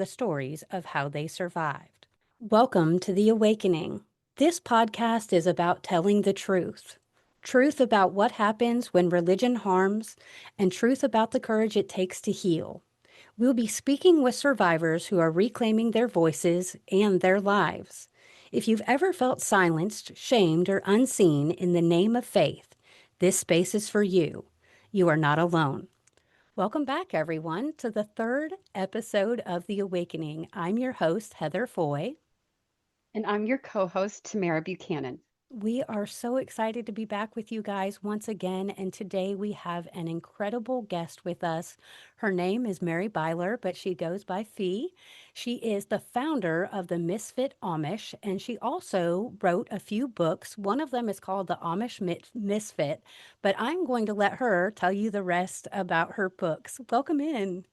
the stories of how they survived. Welcome to The Awakening. This podcast is about telling the truth. Truth about what happens when religion harms, and truth about the courage it takes to heal. We'll be speaking with survivors who are reclaiming their voices and their lives. If you've ever felt silenced, shamed, or unseen in the name of faith, this space is for you. You are not alone. Welcome back, everyone, to the third episode of The Awakening. I'm your host, Heather Foy. And I'm your co-host, Tamara Buchanan. We are so excited to be back with you guys once again, and today we have an incredible guest with us. Her name is Mary Byler, but she goes by Fee. She is the founder of the Misfit Amish, and she also wrote a few books. One of them is called The Amish Misfit, but I'm going to let her tell you the rest about her books. Welcome in.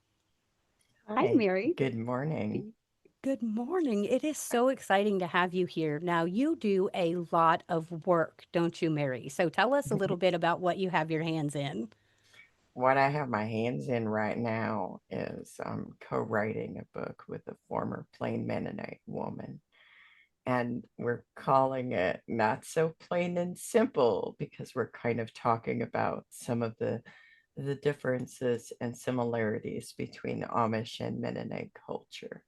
Hi, Hi, Mary. good morning. Good morning. It is so exciting to have you here. Now, you do a lot of work, don't you, Mary? So tell us a little bit about what you have your hands in. What I have my hands in right now is co-writing a book with a former plain Mennonite woman. And we're calling it Not So Plain and Simple because we're kind of talking about some of the differences and similarities between Amish and Mennonite culture.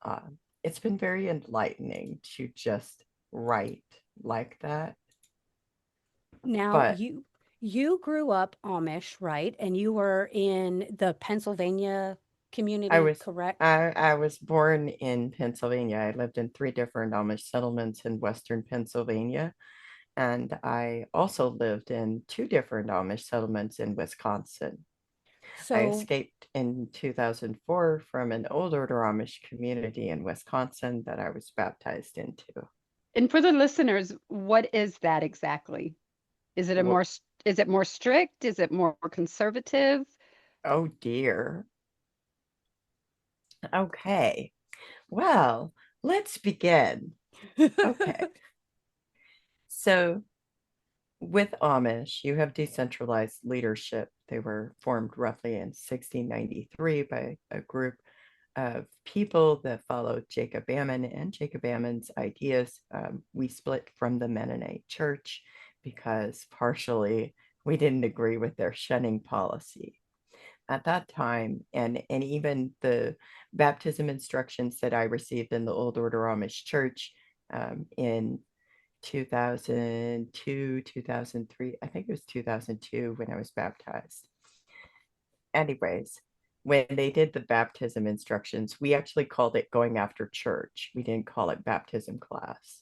Uh, it's been very enlightening to just write like that. Now, But you grew up Amish, right? And you were in the Pennsylvania I community, was correct? I was born in Pennsylvania. I lived in three different Amish settlements in Western Pennsylvania, and I also lived in two different Amish settlements in Wisconsin. I So escaped in 2004 from an old order Amish community in Wisconsin that I was baptized into. And for the listeners, what is that exactly? Is it a Wh- more is it more strict? Is it more conservative? Oh dear. Okay. Well, let's begin. Okay. So with Amish, you have decentralized leadership. They were formed roughly in 1693 by a group of people that followed Jacob Ammon and Jacob Ammon's ideas. We split from the Mennonite church because partially we didn't agree with their shunning policy at that time. And even the baptism instructions that I received in the Old Order Amish church in 2002, 2003. I think it was 2002 when I was baptized. Anyways, when they did the baptism instructions, we actually called it going after church. We didn't call it baptism class.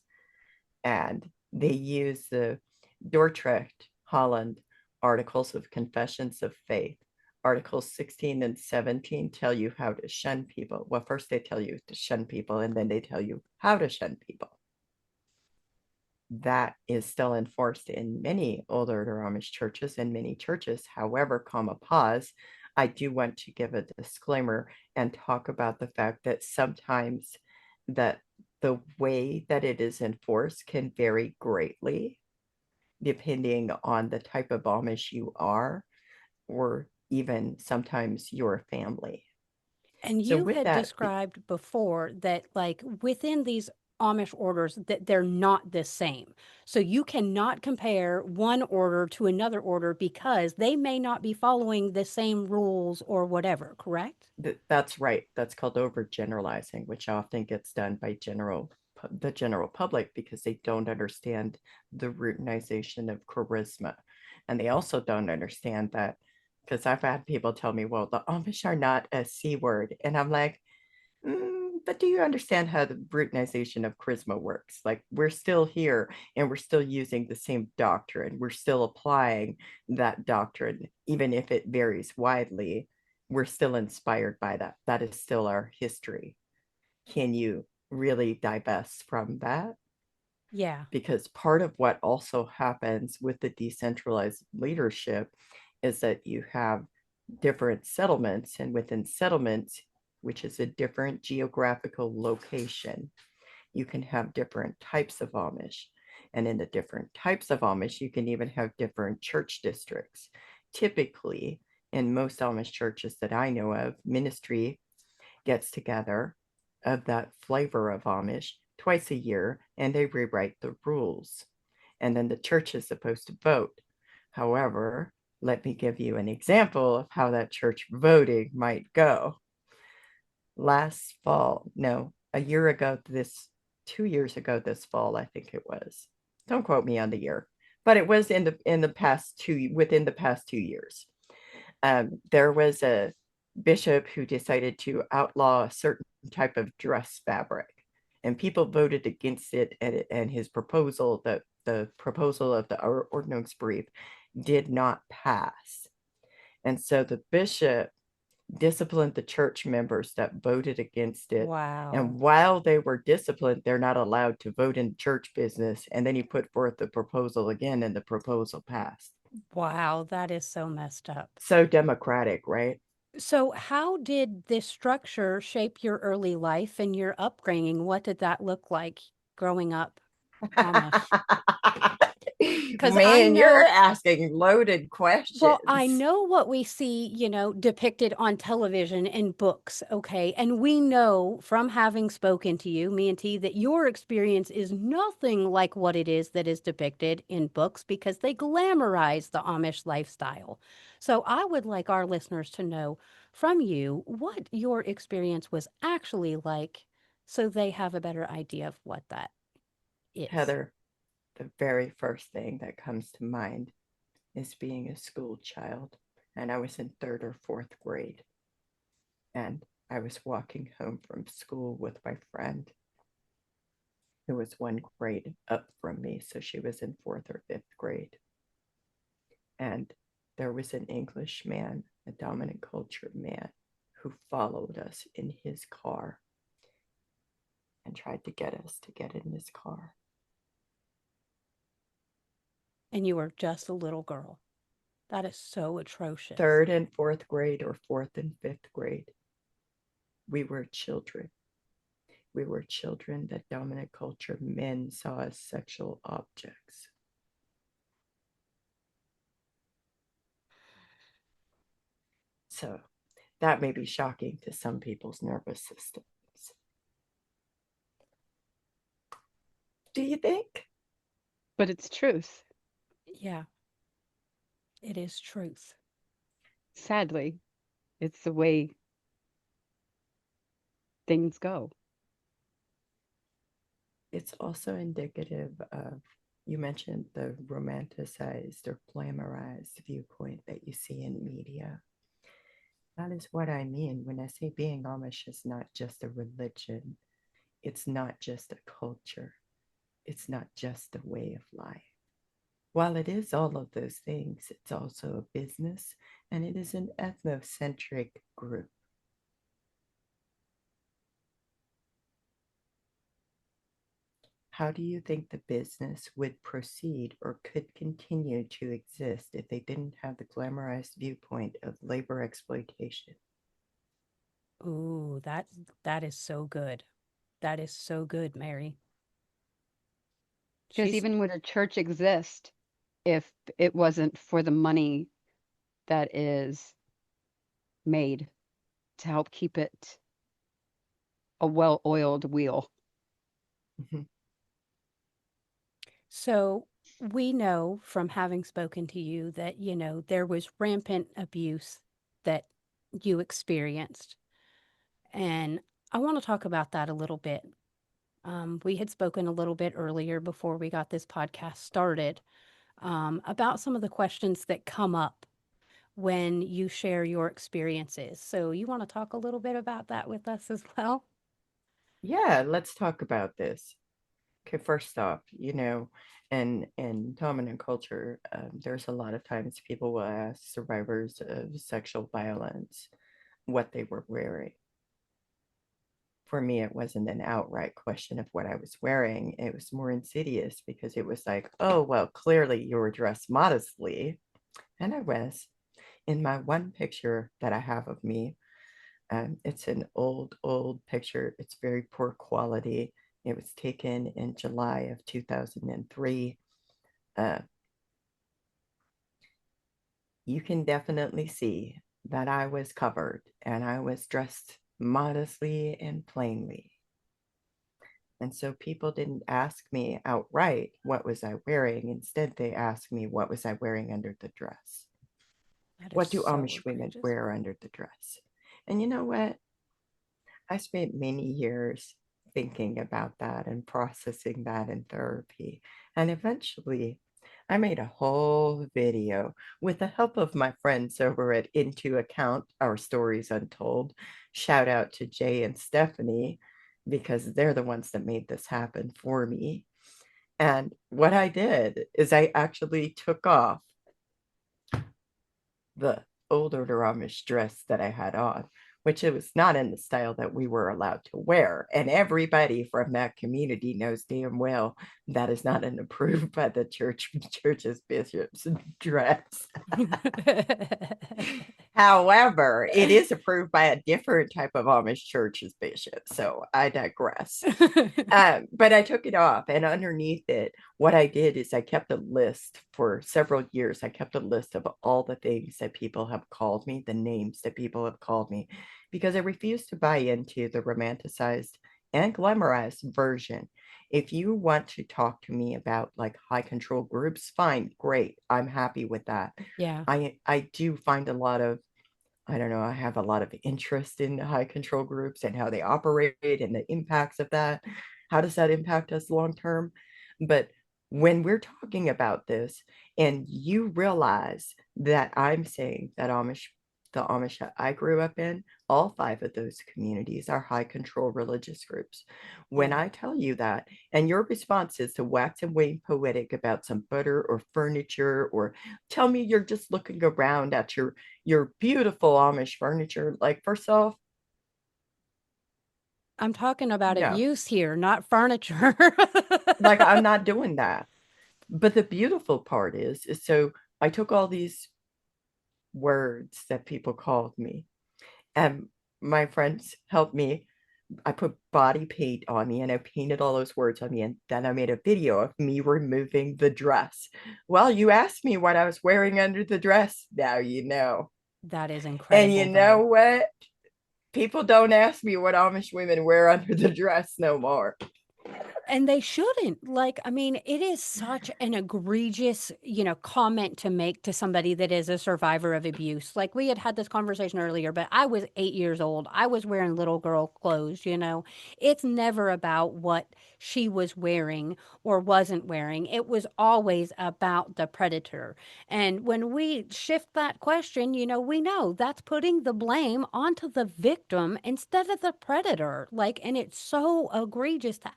And they used the Dordrecht, Holland Articles of Confessions of Faith. Articles 16 and 17 tell you how to shun people. Well, first they tell you to shun people, and then they tell you how to shun people. That is still enforced in many old order Amish churches and many churches. However, comma pause, I do want to give a disclaimer and talk about the fact that sometimes that the way that it is enforced can vary greatly depending on the type of Amish you are, or even sometimes your family. And So you with had that, described before that, like, within these Amish orders, that they're not the same. So you cannot compare one order to another order because they may not be following the same rules or whatever, correct? that's right. That's called overgeneralizing, which often gets done by the general public because they don't understand the routinization of charisma. And they also don't understand that because I've had people tell me, well, the Amish are not a C word. And I'm like, but do you understand how the routinization of charisma works? Like, we're still here and we're still using the same doctrine. We're still applying that doctrine, even if it varies widely. We're still inspired by that. That is still our history. Can you really divest from that? Yeah. Because part of what also happens with the decentralized leadership is that you have different settlements, and within settlements, which is a different geographical location, you can have different types of Amish. And in the different types of Amish, you can even have different church districts. Typically, in most Amish churches that I know of, ministry gets together of that flavor of Amish twice a year, and they rewrite the rules. And then the church is supposed to vote. However, let me give you an example of how that church voting might go. Last fall, no, a year ago, 2 years ago, this fall, I think it was. Don't quote me on the year, but it was within the past 2 years. There was a bishop who decided to outlaw a certain type of dress fabric, and people voted against it. And his proposal, the proposal of the ordinance brief, did not pass. And so the bishop disciplined the church members that voted against it. Wow. And while they were disciplined, they're not allowed to vote in church business. And then he put forth the proposal again, and the proposal passed. Wow, that is so messed up. So democratic, right? So, how did this structure shape your early life and your upbringing? What did that look like growing up Amish? Because I Man, you're know, asking loaded questions. well, I know what we see, depicted on television and books, okay? And we know from having spoken to you, me and T, that your experience is nothing like what it is that is depicted in books because they glamorize the Amish lifestyle. So I would like our listeners to know from you what your experience was actually like so they have a better idea of what that is. Heather, the very first thing that comes to mind is being a school child. And I was in third or fourth grade. And I was walking home from school with my friend who was one grade up from me. So she was in fourth or fifth grade. And there was an English man, a dominant culture man, who followed us in his car and tried to get us to get in his car. And you were just a little girl. That is so atrocious. Third and fourth grade, or fourth and fifth grade. We were children. We were children that dominant culture men saw as sexual objects. So that may be shocking to some people's nervous systems. Do you think? But it's truth. Yeah, it is truth. Sadly, it's the way things go. It's also indicative of, you mentioned the romanticized or glamorized viewpoint that you see in media. That is what I mean when I say being Amish is not just a religion. It's not just a culture. It's not just a way of life. While it is all of those things, it's also a business, and it is an ethnocentric group. How do you think the business would proceed or could continue to exist if they didn't have the glamorized viewpoint of labor exploitation? Ooh, that is so good. That is so good, Mary. Because She's even would a church exist if it wasn't for the money that is made to help keep it a well-oiled wheel? Mhm. so we know from having spoken to you that, there was rampant abuse that you experienced. And I want to talk about that a little bit. We had spoken a little bit earlier before we got this podcast started about some of the questions that come up when you share your experiences. So, you want to talk a little bit about that with us as well? Yeah, let's talk about this. Okay, first off, in dominant culture, there's a lot of times people will ask survivors of sexual violence what they were wearing. For me, it wasn't an outright question of what I was wearing. It was more insidious because it was like, oh, well, clearly you were dressed modestly. And I was. In my one picture that I have of me, it's an old picture. It's very poor quality. It was taken in July of 2003. Uh, you can definitely see that I was covered and I was dressed modestly and plainly. And so people didn't ask me outright, what was I wearing? Instead, they asked me, what was I wearing under the dress? That is What do so Amish women egregious. wear under the dress? And you know what? I spent many years thinking about that and processing that in therapy. And eventually, I made a whole video with the help of my friends over at Into Account, Our Stories Untold. Shout out to Jay and Stephanie because they're the ones that made this happen for me. And what I did is I actually took off the older Amish dress that I had on, which it was not in the style that we were allowed to wear. And everybody from that community knows damn well that is not an approved by the church's bishops dress. However, it is approved by a different type of Amish church's bishop. So I digress. But I took it off, and underneath it, what I did is I kept a list for several years. I kept a list of all the things that people have called me, the names that people have called me, because I refuse to buy into the romanticized and glamorized version. If you want to talk to me about like high control groups, fine, great. I'm happy with that. Yeah. I do find a lot of, I don't know, I have a lot of interest in high control groups and how they operate and the impacts of that. How does that impact us long term? But when we're talking about this and you realize that I'm saying that the Amish that I grew up in, all five of those communities are high control religious groups. When Yeah. I tell you that, and your response is to wax and wane poetic about some butter or furniture, or tell me you're just looking around at your beautiful Amish furniture. Like, first off, I'm talking about no, abuse here, not furniture. like I'm not doing that. But the beautiful part is so I took all these words that people called me, and my friends helped me. I put body paint on me and I painted all those words on me. And then I made a video of me removing the dress. Well, you asked me what I was wearing under the dress. Now you know. That is And you incredible, know though. what? People don't ask me what Amish women wear under the dress no more. And they shouldn't. Like, I mean, it is such an egregious, comment to make to somebody that is a survivor of abuse. Like, we had this conversation earlier, but I was 8 years old. I was wearing little girl clothes. It's never about what she was wearing or wasn't wearing. It was always about the predator. And when we shift that question, we know that's putting the blame onto the victim instead of the predator. Like, and it's so egregious to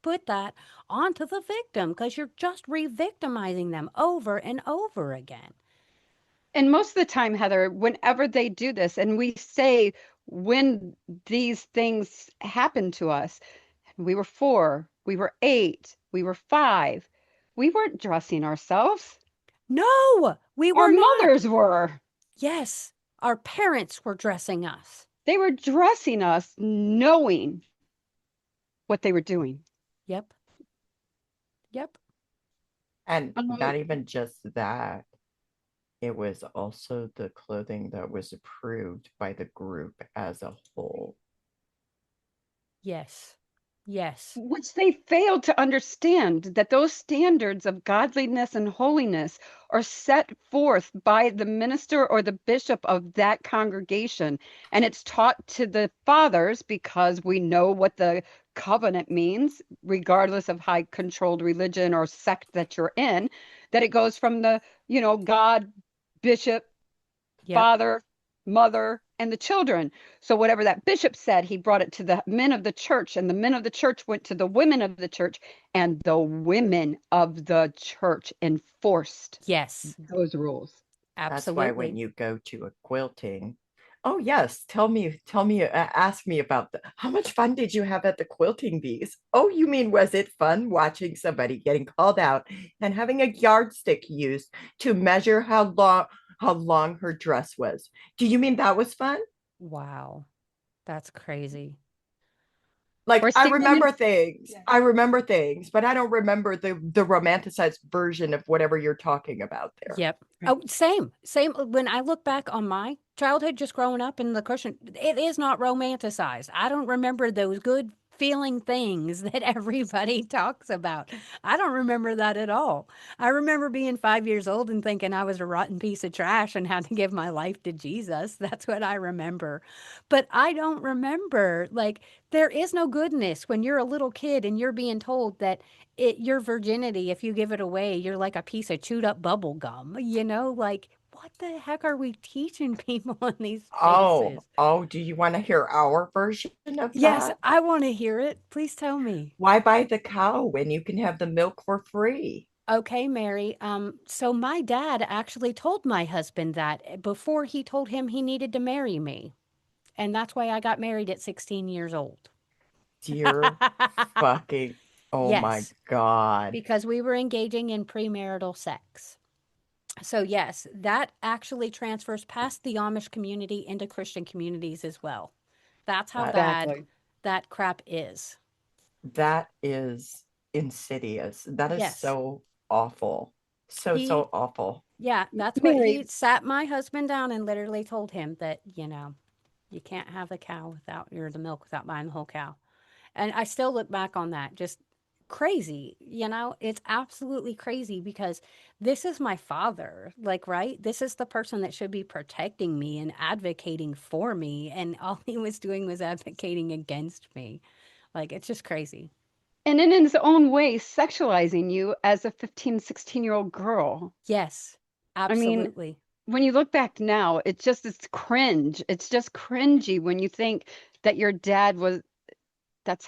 put that onto the victim because you're just re-victimizing them over and over again. And most of the time, Heather, whenever they do this, and we say when these things happen to us, we were 4, we were 8, we were 5, we weren't dressing ourselves. No, we Our were not. mothers were. Yes, our parents were dressing us. They were dressing us knowing what they were doing. Yep. Yep. And Um, not even just that, it was also the clothing that was approved by the group as a whole. Yes. Yes. which they failed to understand that those standards of godliness and holiness are set forth by the minister or the bishop of that congregation. And it's taught to the fathers because we know what the covenant means, regardless of high controlled religion or sect that you're in, that it goes from the, God, bishop, Yep. father, mother, and the children. So whatever that bishop said, he brought it to the men of the church, and the men of the church went to the women of the church, and the women of the church enforced Yes. those rules. That's why when Absolutely. you go to a quilting, oh yes, ask me about how much fun did you have at the quilting bees? Oh, you mean was it fun watching somebody getting called out and having a yardstick used to measure how long her dress was? Do you mean that was fun? Wow. That's crazy. Like Or I standing in, remember things. yeah. I remember things, but I don't remember the romanticized version of whatever you're talking about there. Yep. Right. Oh, same, same. When I look back on my childhood, just growing up in the Christian, it is not romanticized. I don't remember those good feeling things that everybody talks about. I don't remember that at all. I remember being 5 years old and thinking I was a rotten piece of trash and had to give my life to Jesus. That's what I remember. But I don't remember, like, there is no goodness when you're a little kid and you're being told that your virginity, if you give it away, you're like a piece of chewed up bubble gum, like what the heck are we teaching people in these places? Oh, do you want to hear our version of Yes, that? I want to hear it. Please tell me. Why buy the cow when you can have the milk for free? Okay, Mary. So my dad actually told my husband that before he told him he needed to marry me. And that's why I got married at 16 years old. Dear fucking, oh my Yes, God. because we were engaging in premarital sex. So yes, that actually transfers past the Amish community into Christian communities as well. That's how That bad Exactly. that crap is. that is insidious. That is Yes. so awful. So, He so awful. Yeah, that's what Mary, he sat my husband down and literally told him that, you can't have the cow without or the milk without buying the whole cow. And I still look back on that just crazy, it's absolutely crazy because this is my father, like, right? This is the person that should be protecting me and advocating for me. And all he was doing was advocating against me. Like, it's just crazy. and in his own way, sexualizing you as a 15, 16-year-old girl. Yes, I mean, absolutely. when you look back now, it's cringe. It's just cringy when you think that your dad was, that's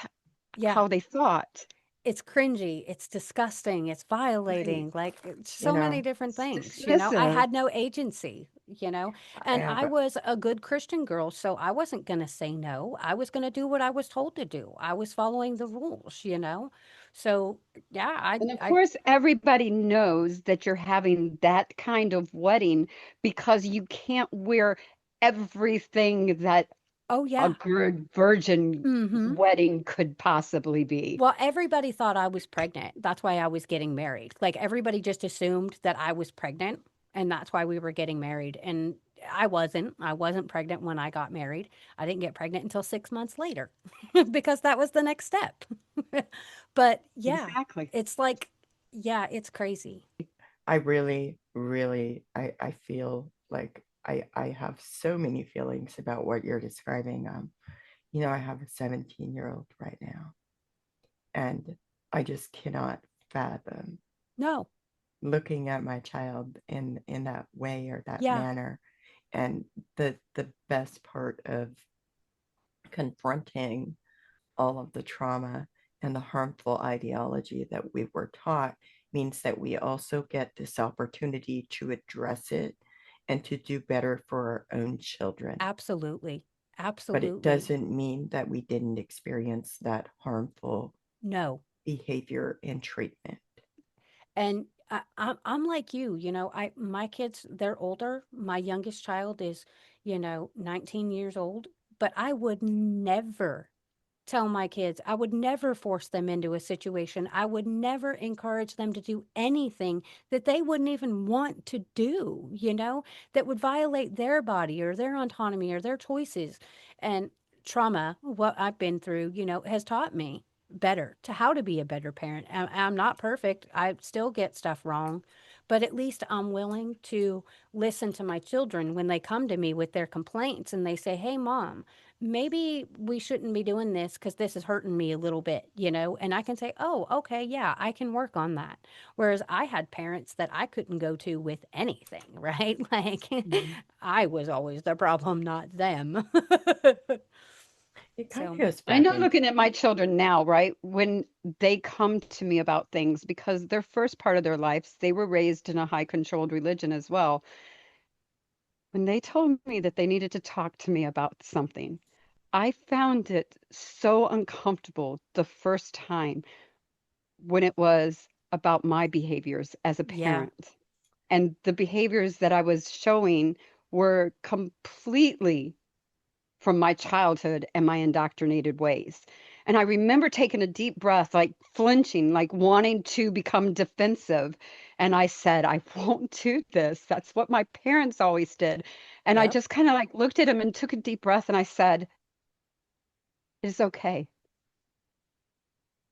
Yeah. how they thought. It's cringy, it's disgusting, it's Right. violating, like it's You so many know, different It's things. I dismissive. had no agency, I and have I was a good Christian girl, so I wasn't going to say no. I was going to do what I was told to do. I was following the rules. So, yeah, And of course, everybody knows that you're having that kind of wedding because you can't wear everything that oh, a yeah. good virgin Mhm. wedding could possibly be. Well, everybody thought I was pregnant. That's why I was getting married. Like everybody just assumed that I was pregnant, and that's why we were getting married. And I wasn't. I wasn't pregnant when I got married. I didn't get pregnant until 6 months later because that was the next step. But yeah, Exactly. it's like, yeah, it's crazy. I really, really, I feel like I have so many feelings about what you're describing. I have a 17-year-old right now, and I just cannot fathom No. looking at my child in that way or that Yeah, manner. And the best part of confronting all of the trauma and the harmful ideology that we were taught means that we also get this opportunity to address it and to do better for our own children. absolutely. But it Absolutely. doesn't mean that we didn't experience that harmful No. behavior and treatment. And I'm like you, my kids, they're older. My youngest child is, 19 years old, but I would never tell my kids, I would never force them into a situation. I would never encourage them to do anything that they wouldn't even want to do, that would violate their body or their autonomy or their choices. And trauma, what I've been through, has taught me better to how to be a better parent. I'm not perfect. I still get stuff wrong, but at least I'm willing to listen to my children when they come to me with their complaints and they say, "Hey, mom, maybe we shouldn't be doing this because this is hurting me a little bit," and I can say, "Oh, okay, yeah, I can work on that." Whereas I had parents that I couldn't go to with anything, right? Like Mhm. I was always the problem, not them. It kind of So, goes I back know in. looking at my children now, right? When they come to me about things, because their first part of their lives, they were raised in a high controlled religion as well. When they told me that they needed to talk to me about something, I found it so uncomfortable the first time when it was about my behaviors as a yeah, parent. And the behaviors that I was showing were completely from my childhood and my indoctrinated ways. And I remember taking a deep breath, like flinching, like wanting to become defensive. And I said, I won't do this. That's what my parents always did. And I Yep. just kind of like looked at him and took a deep breath and I said, it's okay.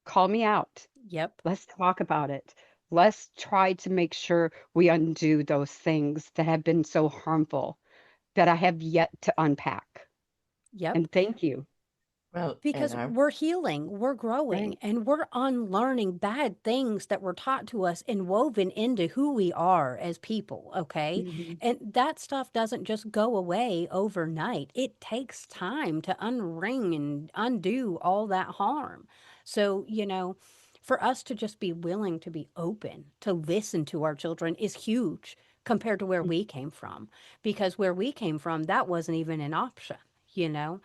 Call me out. Yep. Let's talk about it. Let's try to make sure we undo those things that have been so harmful that I have yet to unpack. Yep. And thank you. Well, and Because I we're healing, we're growing, Right. and we're unlearning bad things that were taught to us and woven into who we are as people, okay? Mhm. And that stuff doesn't just go away overnight. It takes time to unring and undo all that harm. So, for us to just be willing to be open, to listen to our children is huge compared to where we came from. Because where we came from, that wasn't even an option, you know?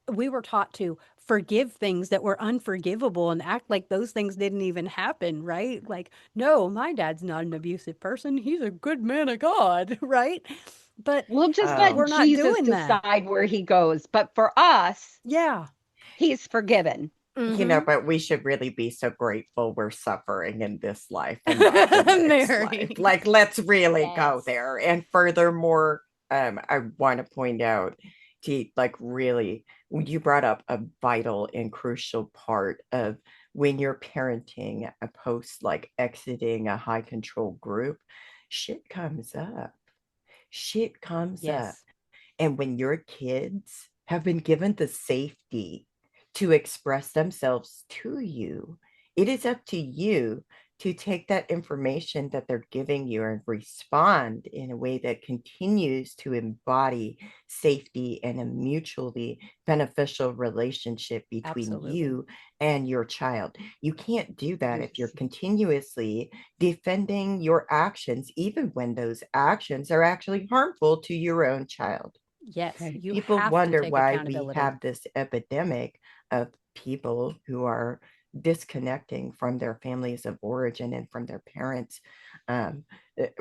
We were taught to forgive things that were unforgivable and act like those things didn't even happen, right? Like, no, my dad's not an abusive person. He's a good man of God, right? But We'll just let oh, we're not Jesus doing that. decide where he goes. But for us, Yeah. he's forgiven. Mm-hmm. but we should really be so grateful we're suffering in this life and not the next life. Mary. Like, let's really go Yes. there. And furthermore, I want to point out to like really, you brought up a vital and crucial part of when you're parenting a post like exiting a high control group, shit comes up. Shit comes up. Yes. And when your kids have been given the safety to express themselves to you, it is up to you to take that information that they're giving you and respond in a way that continues to embody safety and a mutually beneficial relationship between Absolutely. you and your child. You can't do that if you're Yes. continuously defending your actions, even when those actions are actually harmful to your own child. Yes. Right. You People have to wonder take why we accountability. have this epidemic of people who are disconnecting from their families of origin and from their parents, um,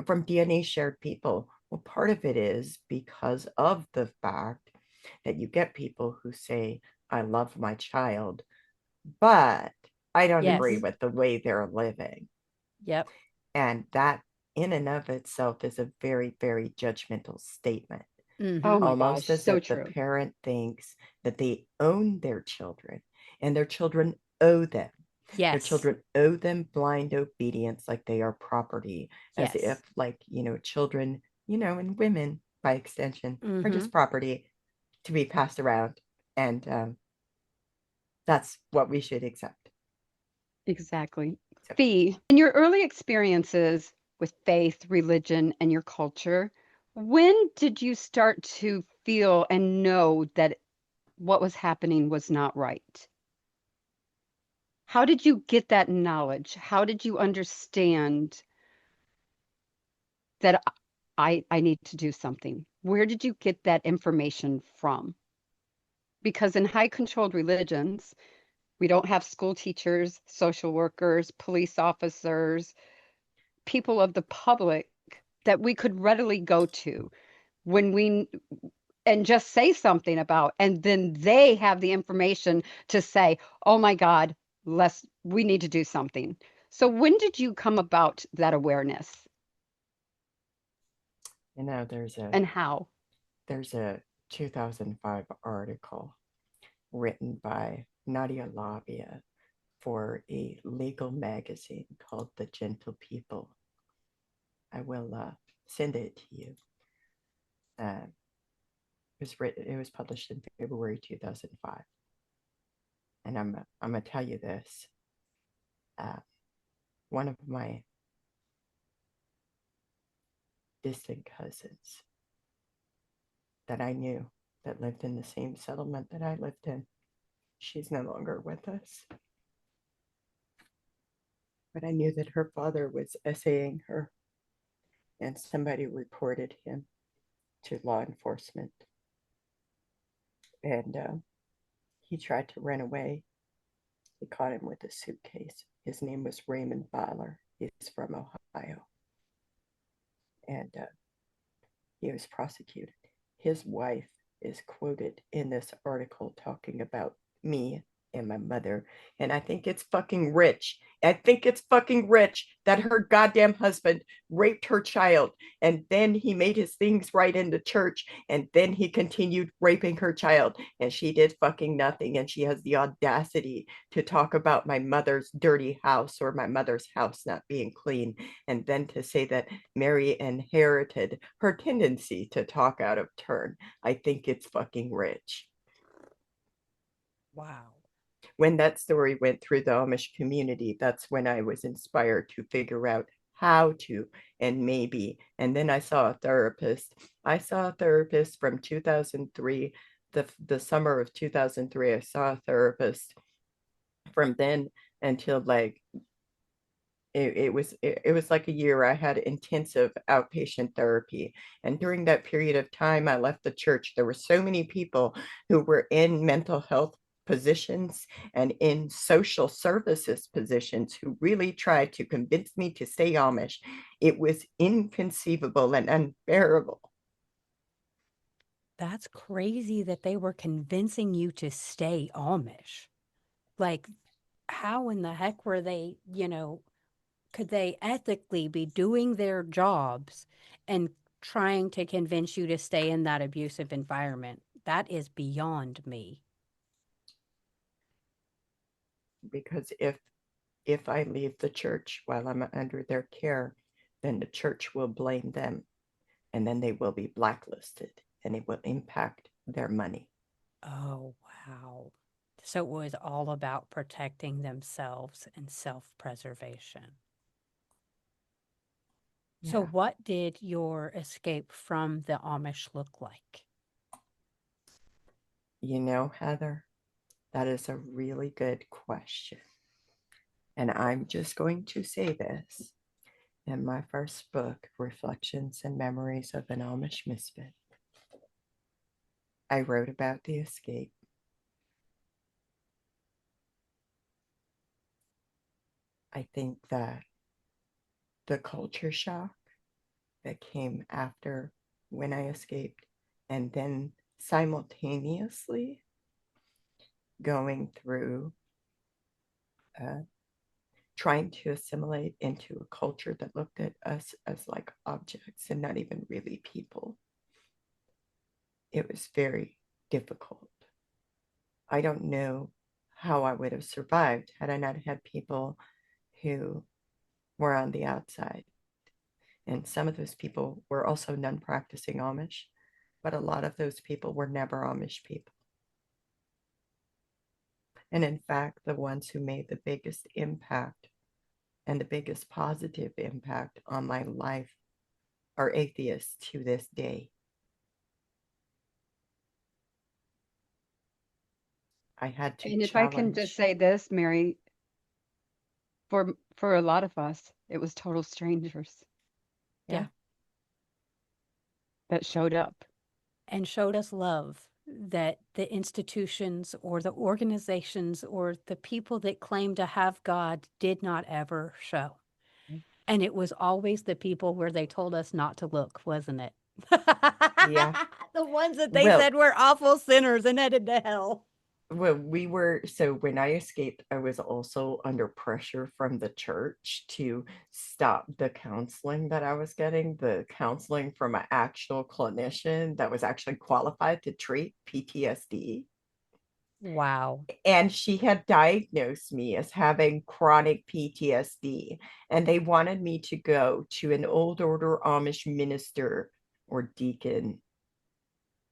from DNA shared people. Well, part of it is because of the fact that you get people who say, I love my child, but I don't agree Mhm. Yes. with the way they're living. Yep. And that, in and of itself, is a very, very judgmental statement, Oh Mm-hmm. my almost gosh, as so if the true. parent thinks that they own their children and their children owe them. Their Yes. children owe them blind obedience like they are property, as if, Yes. like, children, and women by extension are Mm-hmm. just property to be passed around. And that's what we should accept. Exactly. So, Fee, in your early experiences with faith, religion, and your culture, when did you start to feel and know that what was happening was not right? How did you get that knowledge? How did you understand that I need to do something? Where did you get that information from? Because in high controlled religions, we don't have school teachers, social workers, police officers, people of the public that we could readily go to when we and just say something about, and then they have the information to say, oh my God, we need to do something. So when did you come about that awareness there's a and how? there's a 2005 article written by Nadia Labia for a legal magazine called The Gentle People. I will send it to you. It was published in February 2005, and I'm gonna tell you this. Uh, One of my distant cousins that I knew that lived in the same settlement that I lived in, she's no longer with us. But I knew that her father was essaying her, and somebody reported him to law enforcement. And he tried to run away. They caught him with a suitcase. His name was Raymond Byler. He's from Ohio. And he was prosecuted. His wife is quoted in this article talking about me and my mother. And I think it's fucking rich. I think it's fucking rich that her goddamn husband raped her child. And then he made his things right in the church. And then he continued raping her child. And she did fucking nothing. And she has the audacity to talk about my mother's dirty house or my mother's house not being clean. And then to say that Mary inherited her tendency to talk out of turn. I think it's fucking rich. Wow. When that story went through the Amish community, that's when I was inspired to figure out how to and maybe. And then I saw a therapist. I saw a therapist from 2003, the summer of 2003. I saw a therapist from then until like it was like a year. I had intensive outpatient therapy, and during that period of time I left the church. There were so many people who were in mental health positions and in social services positions who really tried to convince me to stay Amish. It was inconceivable and unbearable. That's crazy that they were convincing you to stay Amish. Like, how in the heck were they, could they ethically be doing their jobs and trying to convince you to stay in that abusive environment? That is beyond me. Because if I leave the church while I'm under their care, then the church will blame them, and then they will be blacklisted, and it will impact their money. Oh, wow. So it was all about protecting themselves and self-preservation. So Yeah. what did your escape from the Amish look like? You know, Heather, that is a really good question. And I'm just going to say this. In my first book, Reflections and Memories of an Amish Misfit, I wrote about the escape. I think that the culture shock that came after when I escaped, and then simultaneously going through trying to assimilate into a culture that looked at us as like objects and not even really people. It was very difficult. I don't know how I would have survived had I not had people who were on the outside. And some of those people were also non practicing Amish, but a lot of those people were never Amish people. And in fact, the ones who made the biggest impact and the biggest positive impact on my life are atheists to this day. I had to And if I can just say this, Mary, for a lot of us, it was total strangers Yeah. that showed up. And showed us love that the institutions or the organizations or the people that claim to have God did not ever show. And it was always the people where they told us not to look, wasn't it? Yeah. The ones that they Well, said were awful sinners and headed to hell. well, so when I escaped, I was also under pressure from the church to stop the counseling that I was getting, the counseling from an actual clinician that was actually qualified to treat PTSD. Wow. And she had diagnosed me as having chronic PTSD. And they wanted me to go to an old order Amish minister or deacon.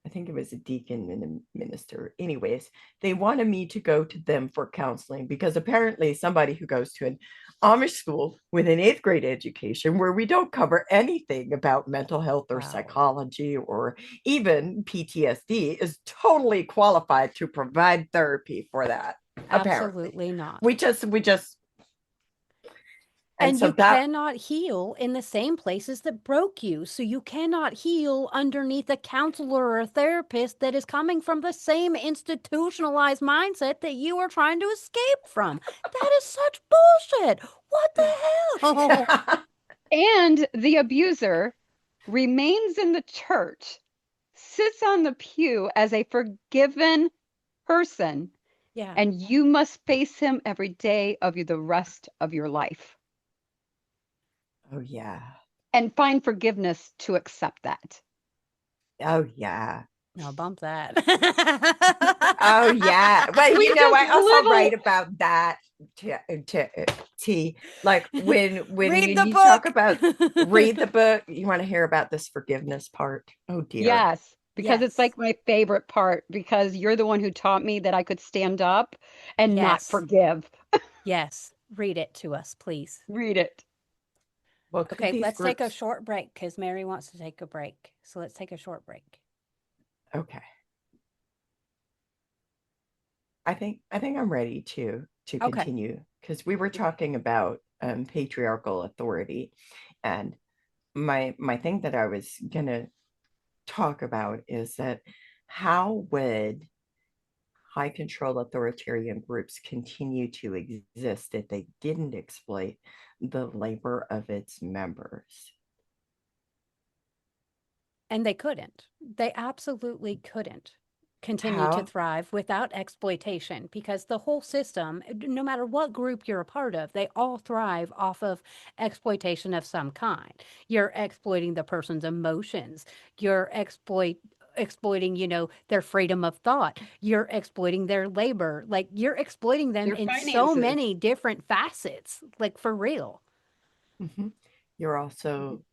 I think it was a deacon and a minister. Anyways, they wanted me to go to them for counseling because apparently somebody who goes to an Amish school with an 8th grade education where we don't cover anything about mental health or psychology or even PTSD is totally qualified to provide therapy for that. Apparently. Absolutely not. We just And so you that cannot heal in the same places that broke you. So you cannot heal underneath a counselor or a therapist that is coming from the same institutionalized mindset that you are trying to escape from. That is such bullshit. What the hell? And the abuser remains in the church, sits on the pew as a forgiven person, Yeah. And you must face him every day of the rest of your life Oh yeah. and find forgiveness to accept that. Oh yeah. No, bump that. Oh yeah. Well, We you know, just I also write little, about that T. Like when Read the you talk about book. read the book, you want to hear about this forgiveness part. Oh dear. yes, because it's Yes. like my favorite part because you're the one who taught me that I could stand up and not Yes. forgive. Yes. Read it to us, please. Read it. Well, could Okay, these let's take a groups short break because Mary wants to take a break. So let's take a short break. okay. I think I'm ready to Okay. continue because we were talking about patriarchal authority, and my thing that I was gonna talk about is that how would high control authoritarian groups continue to exist if they didn't exploit the labor of its members? And they couldn't. They absolutely couldn't continue to How? thrive without exploitation because the whole system, no matter what group you're a part of, they all thrive off of exploitation of some kind. You're exploiting the person's emotions. You're exploiting, their freedom of thought. You're exploiting their labor. Like you're exploiting them Your in so finances. many different facets, like for real. Mhm. You're also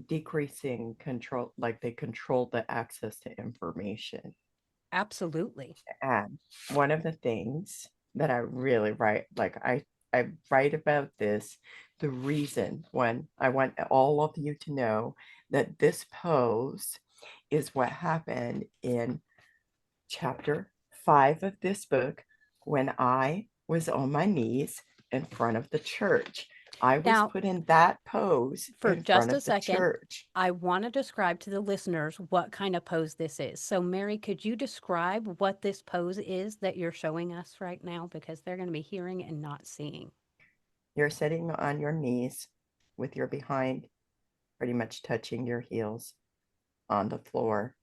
decreasing control, like they control the access to information. Absolutely. And one of the things that I really write, like I write about this, the reason when I want all of you to know that this pose is what happened in chapter 5 of this book when I was on my knees in front of the church. I was Now, put in that pose for in front just a of the second, church. I want to describe to the listeners what kind of pose this is. So, Mary, could you describe what this pose is that you're showing us right now? Because they're going to be hearing and not seeing. You're sitting on your knees with your behind pretty much touching your heels on the floor,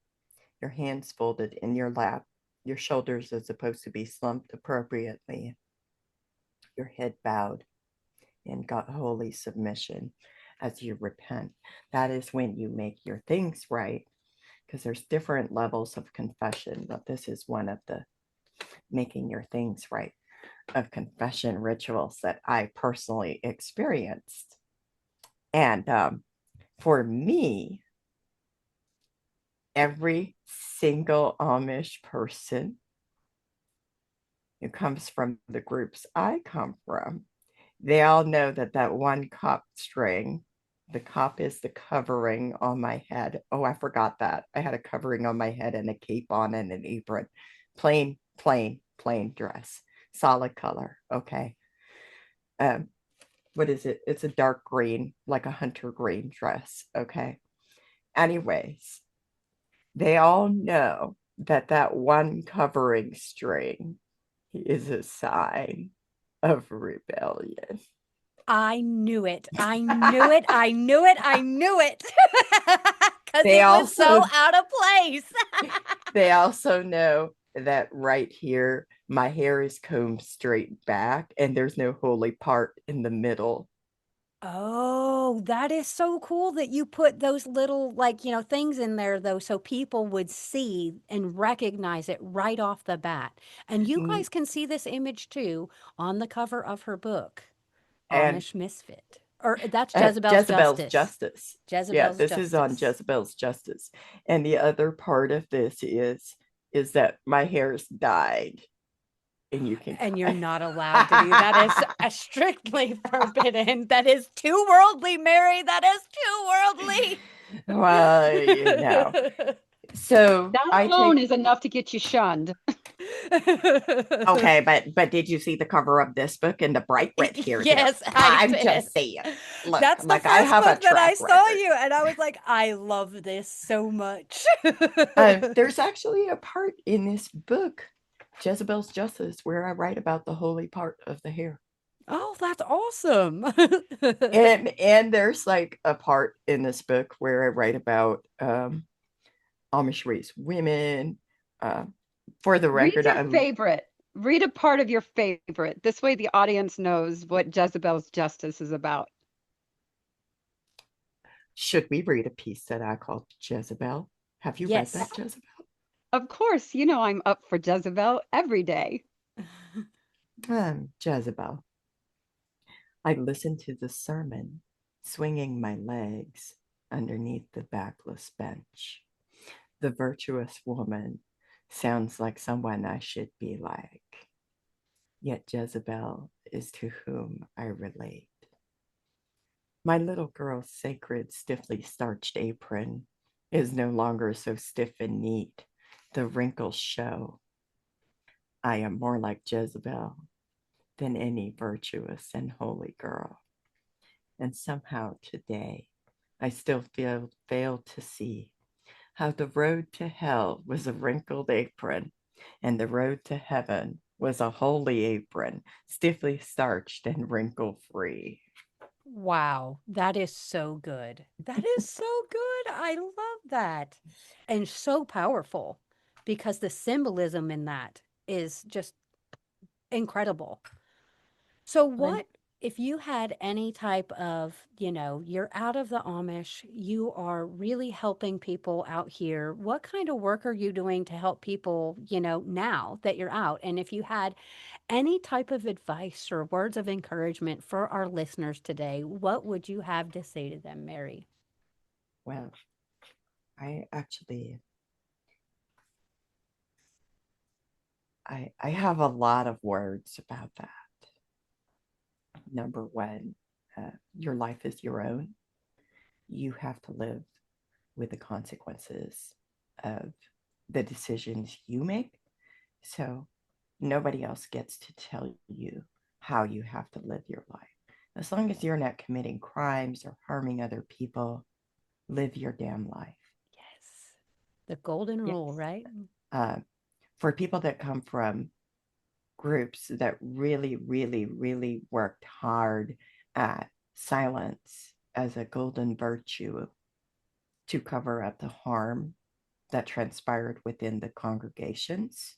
your hands folded in your lap, your shoulders are supposed to be slumped appropriately, your head bowed in God holy submission as you repent. That is when you make your things right, because there's different levels of confession, but this is one of the making your things right of confession rituals that I personally experienced. And for me, every single Amish person who comes from the groups I come from, they all know that that one cop string, the cop is the covering on my head. Oh, I forgot that. I had a covering on my head and a cape on and an apron. Plain, plain, plain dress. Solid color. Okay. Um, what is it? It's a dark green, like a hunter green dress. Okay. Anyways, they all know that that one covering string is a sign of rebellion. I knew it. I knew it. I knew it. I knew it. Because they it was so also out of place. they also know that right here my hair is combed straight back and there's no holy part in the middle. Oh, that is so cool that you put those little, like, things in there, though, so people would see and recognize it right off the bat. And you Mm, guys can see this image too on the cover of her book, and Amish Misfit. Or that's Jezebel's Jezebel's Justice. justice. Yeah, Jezebel's this is on Justice. Jezebel's justice. And the other part of this is that my hair's dyed and you can And you're not allowed to do that. Is strictly forbidden. That is too worldly, Mary. That is well, you know. too worldly. So That I alone take is enough to get you shunned. okay, but did you see the cover of this book in the bright red here? Yes, I I'm did. just saying. Look, That's the like I first have a book that I track saw record. you, and I was like, I love this so much. There's actually a part in this book, Jezebel's Justice, where I write about the holy part of the hair. Oh, that's awesome. And there's like a part in this book where I write about Amish race women, uh, For the Read record, your I'm favorite. Read a part of your favorite. This way the audience knows what Jezebel's Justice is about. should we read a piece that I called Jezebel? Have you read Yes. that, Jezebel? Of course, you know I'm up for Jezebel every day. Jezebel. I listened to the sermon, swinging my legs underneath the backless bench. The virtuous woman sounds like someone I should be like. Yet Jezebel is to whom I relate. My little girl's sacred, stiffly starched apron is no longer so stiff and neat. The wrinkles show. I am more like Jezebel than any virtuous and holy girl. And somehow today, I still fail to see how the road to hell was a wrinkled apron and the road to heaven was a holy apron, stiffly starched and wrinkle free. Wow, that is so good. That is so good. I love that. And so powerful because the symbolism in that is just incredible. So, Like, what if you had any type of, you're out of the Amish, you are really helping people out here. What kind of work are you doing to help people, now that you're out? And if you had any type of advice or words of encouragement for our listeners today, what would you have to say to them, Mary? Well, I actually I have a lot of words about that. Number one, your life is your own. You have to live with the consequences of the decisions you make. So nobody else gets to tell you how you have to live your life. As long as you're not committing crimes or harming other people, live your damn life. Yes. The golden yes. rule, right? Uh, for people that come from groups that really, really, really worked hard at silence as a golden virtue to cover up the harm that transpired within the congregations.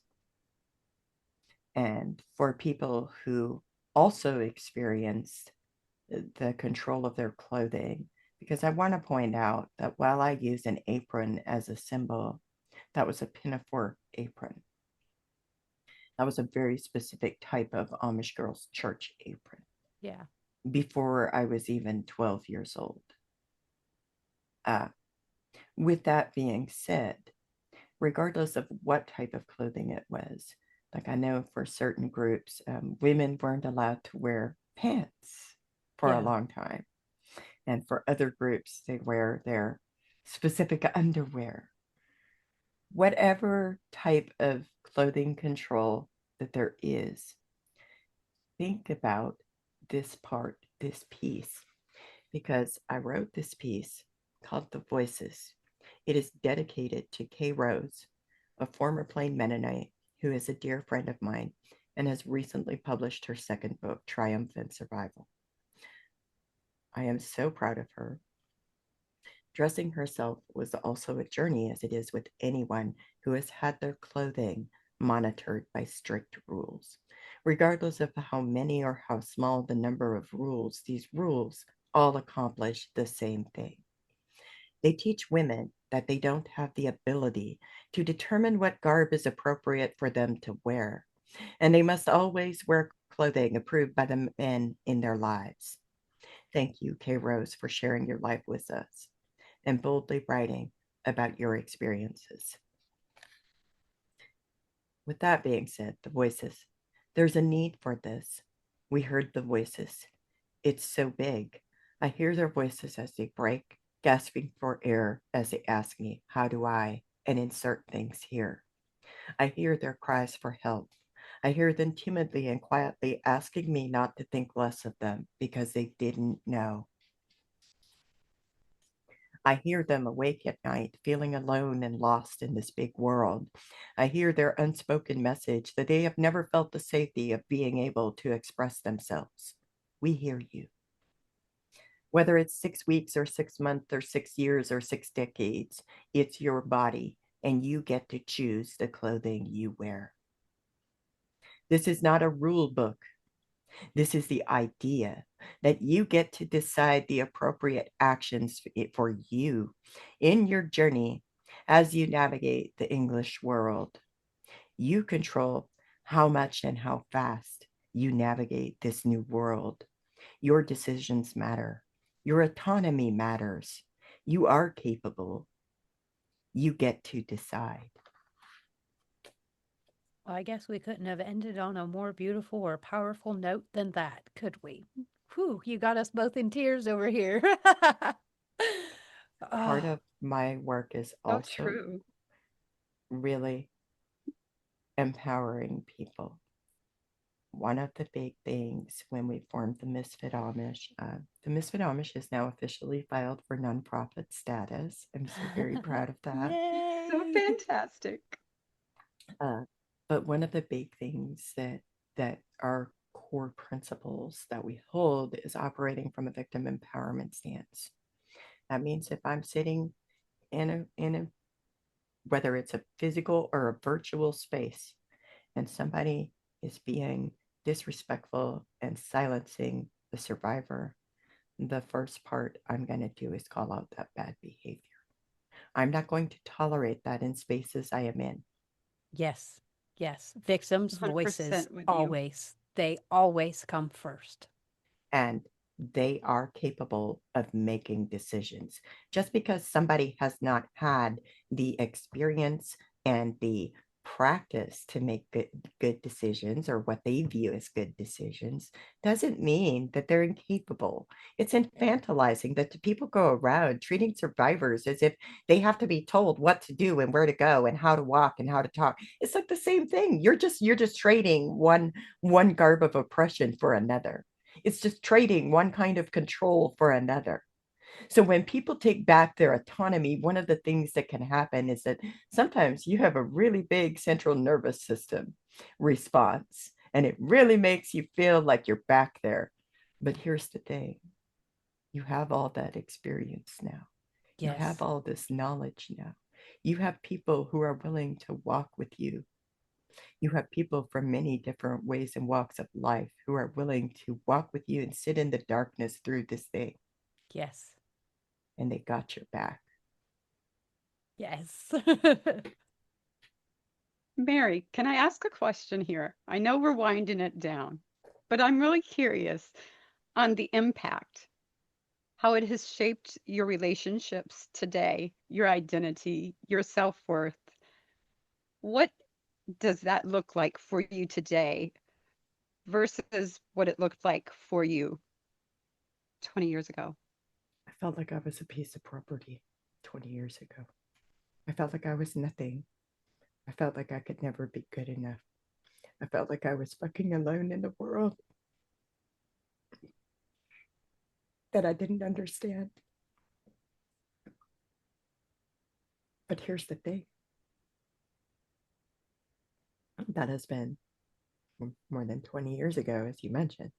And for people who also experienced the control of their clothing, because I want to point out that while I use an apron as a symbol, that was a pinafore apron. That was a very specific type of Amish girls' church apron Yeah. before I was even 12 years old. Uh, with that being said, regardless of what type of clothing it was, like I know for certain groups, women weren't allowed to wear pants for a Yeah. long time. And for other groups, they wear their specific underwear. Whatever type of clothing control that there is, think about this part, this piece, because I wrote this piece called The Voices. It is dedicated to Kay Rose, a former Plain Mennonite who is a dear friend of mine and has recently published her second book, Triumph and Survival. I am so proud of her. Dressing herself was also a journey, as it is with anyone who has had their clothing monitored by strict rules. Regardless of how many or how small the number of rules, these rules all accomplish the same thing. They teach women that they don't have the ability to determine what garb is appropriate for them to wear, and they must always wear clothing approved by the men in their lives. Thank you, Kay Rose, for sharing your life with us and boldly writing about your experiences. With that being said, the voices. There's a need for this. We heard the voices. It's so big. I hear their voices as they break, gasping for air as they ask me, how do I, and insert things here. I hear their cries for help. I hear them timidly and quietly asking me not to think less of them because they didn't know. I hear them awake at night, feeling alone and lost in this big world. I hear their unspoken message that they have never felt the safety of being able to express themselves. We hear you. Whether it's 6 weeks or 6 months or 6 years or 6 decades, it's your body and you get to choose the clothing you wear. This is not a rule book. This is the idea that you get to decide the appropriate actions for you in your journey as you navigate the English world. You control how much and how fast you navigate this new world. Your decisions matter. Your autonomy matters. You are capable. You get to decide. Well, I guess we couldn't have ended on a more beautiful or powerful note than that, could we? Whew, you got us both in tears over here. Part Oh, of my work is So also true. really empowering people. One of the big things when we formed the Misfit Amish is now officially filed for nonprofit status. I'm so very proud of that. So yay! fantastic. But one of the big things that our core principles that we hold is operating from a victim empowerment stance. That means if I'm sitting in a whether it's a physical or a virtual space, and somebody is being disrespectful and silencing the survivor, the first part I'm going to do is call out that bad behavior. I'm not going to tolerate that in spaces I am in. Yes, yes. Victims' 100% voices with you. they always come first. And they are capable of making decisions. Just because somebody has not had the experience and the practice to make good decisions or what they view as good decisions doesn't mean that they're incapable. It's infantilizing that people go around treating survivors as if they have to be told what to do and where to go and how to walk and how to talk. It's like the same thing. You're just trading one garb of oppression for another. It's just trading one kind of control for another. So when people take back their autonomy, one of the things that can happen is that sometimes you have a really big central nervous system response, and it really makes you feel like you're back there. But here's the thing. You have all that experience now. You have Yes, all this knowledge now. You have people who are willing to walk with you. You have people from many different ways and walks of life who are willing to walk with you and sit in the darkness through this thing, yes, and they got your back. yes. Mary, can I ask a question here? I know we're winding it down, but I'm really curious on the impact, how it has shaped your relationships today, your identity, your self-worth. What does that look like for you today versus what it looked like for you 20 years ago? I felt like I was a piece of property 20 years ago. I felt like I was nothing. I felt like I could never be good enough. I felt like I was fucking alone in the world that I didn't understand. But here's the thing, that has been more than 20 years ago, as you mentioned.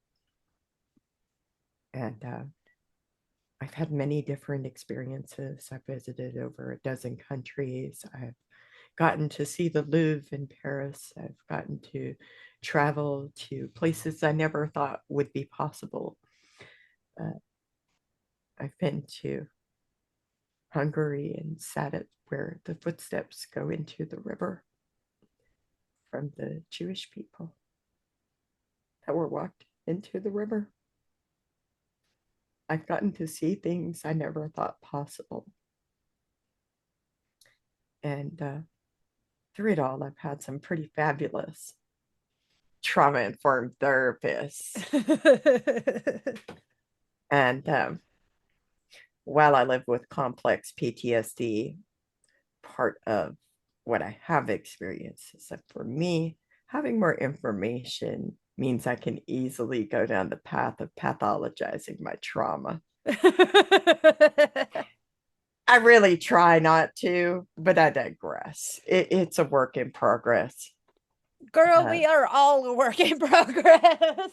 And I've had many different experiences. I've visited over a dozen countries. I've gotten to see the Louvre in Paris. I've gotten to travel to places I never thought would be possible. I've been to Hungary and sat at where the footsteps go into the river from the Jewish people that were walked into the river. I've gotten to see things I never thought possible. And through it all, I've had some pretty fabulous trauma-informed therapists. And while I live with complex PTSD, part of what I have experienced is that for me, having more information means I can easily go down the path of pathologizing my trauma. I really try not to, but I digress. It's a work in progress. Girl, we are all a work in progress.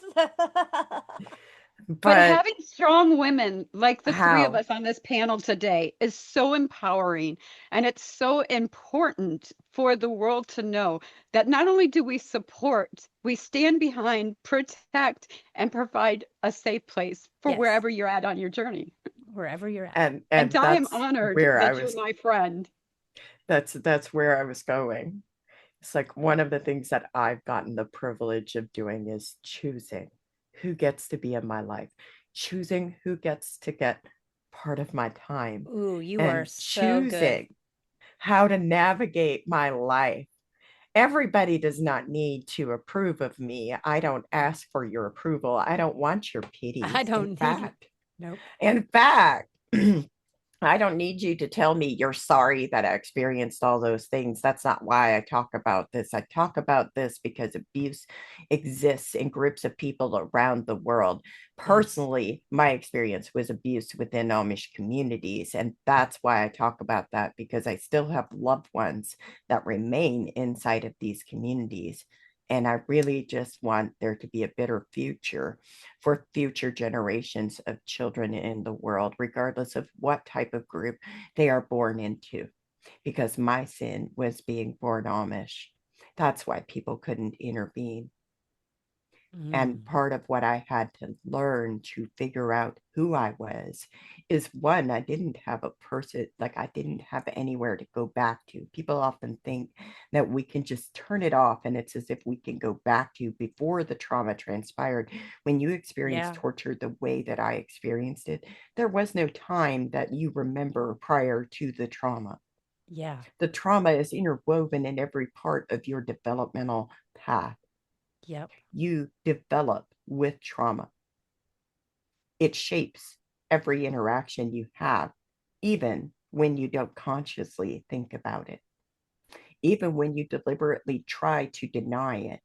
But But having strong women like the three of how? us on this panel today is so empowering. And it's so important for the world to know that not only do we support, we stand behind, protect, and provide a safe place for Yes, wherever you're at on your journey. wherever you're at. And And I am that's honored where I that you're was my friend. that's where I was going. It's like one of the things that I've gotten the privilege of doing is choosing who gets to be in my life, choosing who gets to get part of my time, Ooh, you are and so good. choosing how to navigate my life. Everybody does not need to approve of me. I don't ask for your approval. I don't want your I pity. don't need. Nope. In fact, I don't need you to tell me you're sorry that I experienced all those things. That's not why I talk about this. I talk about this because abuse exists in groups of people around the world. Yes. Personally, my experience was abuse within Amish communities. And that's why I talk about that, because I still have loved ones that remain inside of these communities. And I really just want there to be a better future for future generations of children in the world, regardless of what type of group they are born into. Because my sin was being born Amish. That's why people couldn't intervene. And Mm. part of what I had to learn to figure out who I was is one, I didn't have a person, like I didn't have anywhere to go back to. People often think that we can just turn it off and it's as if we can go back to before the trauma transpired. When you experience Yeah. torture the way that I experienced it, there was no time that you remember prior to the trauma. Yeah. The trauma is interwoven in every part of your developmental path. Yep. You develop with trauma. It shapes every interaction you have, even when you don't consciously think about it, even when you deliberately try to deny it.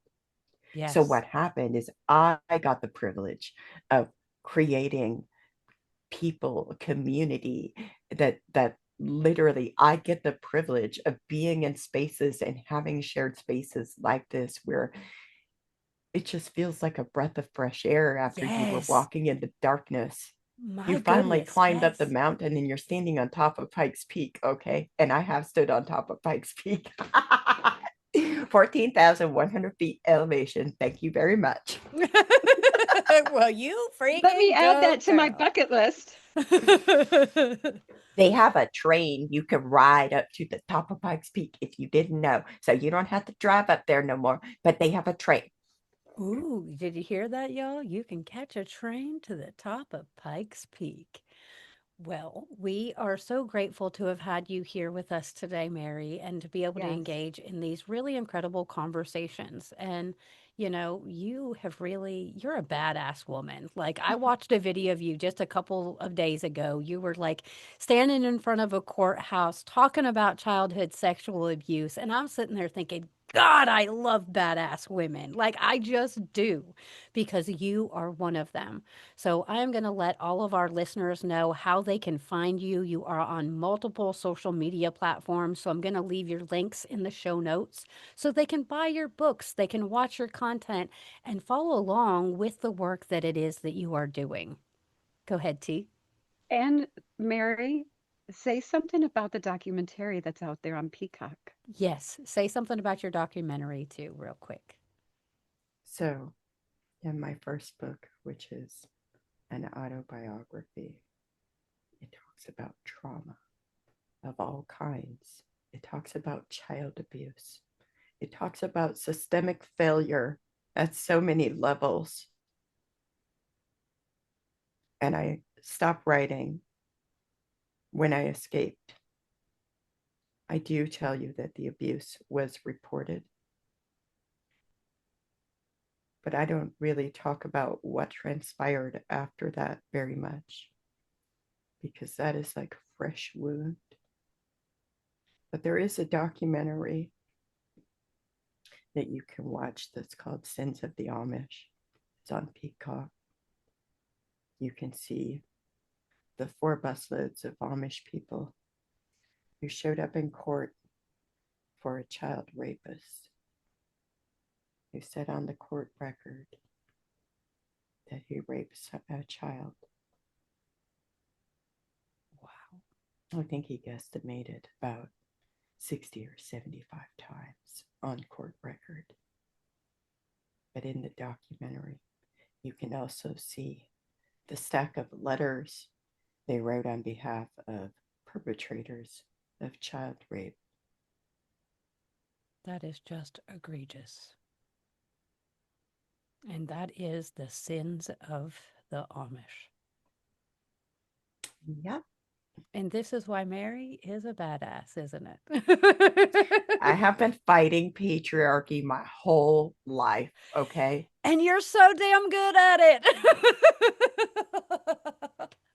So, Yes. what happened is I got the privilege of creating people, a community that literally I get the privilege of being in spaces and having shared spaces like this where it just feels like a breath of fresh air after you were Yes. walking in the darkness. You My finally goodness. climbed up the Yes. mountain and you're standing on top of Pikes Peak, okay? And I have stood on top of Pikes Peak. 14,100 feet elevation. Thank you very much. Well, you Let me freaking add go, that to my girl. bucket list. They have a train you can ride up to the top of Pikes Peak if you didn't know. So you don't have to drive up there no more, but they have a train. Ooh, did you hear that, y'all? You can catch a train to the top of Pikes Peak. Well, we are so grateful to have had you here with us today, Mary, and to be able to Yes. engage in these really incredible conversations. And, you have really, you're a badass woman. Like, I watched a video of you just a couple of days ago. You were like standing in front of a courthouse talking about childhood sexual abuse. And I'm sitting there thinking, God, I love badass women. Like, I just do, because you are one of them. So I am going to let all of our listeners know how they can find you. You are on multiple social media platforms. So I'm going to leave your links in the show notes so they can buy your books, they can watch your content, and follow along with the work that it is that you are doing. Go ahead, T. And Mary, say something about the documentary that's out there on Peacock. Yes, say something about your documentary too, real quick. So, in my first book, which is an autobiography, it talks about trauma of all kinds. It talks about child abuse. It talks about systemic failure at so many levels. And I stopped writing when I escaped. I do tell you that the abuse was reported, but I don't really talk about what transpired after that very much because that is like a fresh wound. But there is a documentary that you can watch that's called Sins of the Amish. It's on Peacock. You can see the 4 busloads of Amish people who showed up in court for a child rapist who said on the court record that he rapes a child. Wow. I think he guesstimated about 60 or 75 times on court record. But in the documentary, you can also see the stack of letters they wrote on behalf of perpetrators of child rape. That is just egregious. And that is the sins of the Amish. Yep. And this is why Mary is a badass, isn't it? I have been fighting patriarchy my whole life, okay? And you're so damn good at it.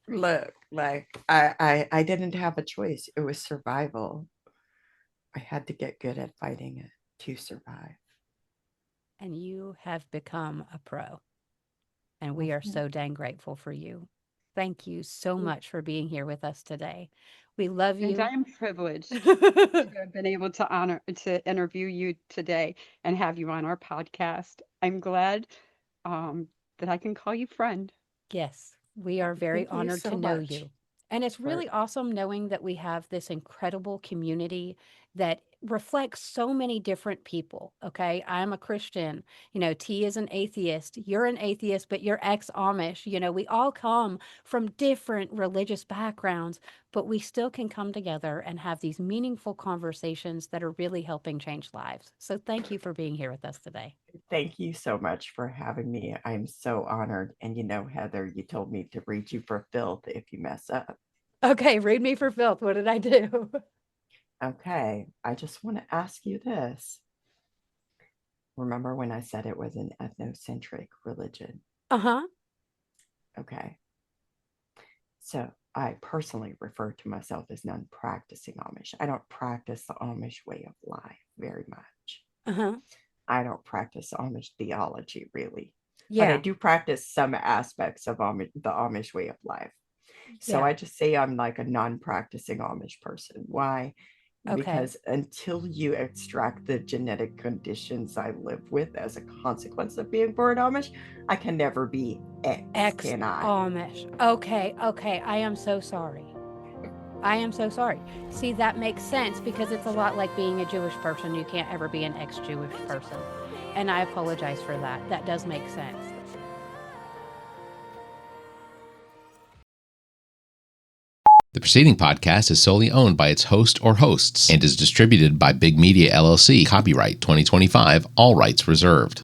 Look, like I didn't have a choice. It was survival. I had to get good at fighting it to survive. And you have become a pro. And we are so dang grateful for you. Thank you so much for being here with us today. We love you. And I am privileged to have been able to interview you today and have you on our podcast. I'm glad that I can call you friend. Yes, we are very Thank you honored so to know much you. And it's really awesome knowing that we have this incredible community that reflects so many different people. Okay. I'm a Christian. T is an atheist. You're an atheist, but you're ex-Amish. We all come from different religious backgrounds, but we still can come together and have these meaningful conversations that are really helping change lives. So thank you for being here with us today. Thank you so much for having me. I'm so honored. And Heather, you told me to read you for filth if you mess up. Okay, read me for filth. What did I do? Okay, I just want to ask you this. Remember when I said it was an ethnocentric religion? Uh-huh. Okay. So I personally refer to myself as non-practicing Amish. I don't practice the Amish way of life very much. Uh-huh. I don't practice Amish theology really. Yeah. But I do practice some aspects of the Amish way of life. So Yeah. I just say I'm like a non-practicing Amish person. Why? Okay. Because until you extract the genetic conditions I live with as a consequence of being born Amish, I can never be can I? Amish. Okay. I am so sorry. See, that makes sense because it's a lot like being a Jewish person. You can't ever be an ex-Jewish person. And I apologize for that. That does make sense. The preceding podcast is solely owned by its host or hosts and is distributed by BIG Media LLC. Copyright 2025, all rights reserved.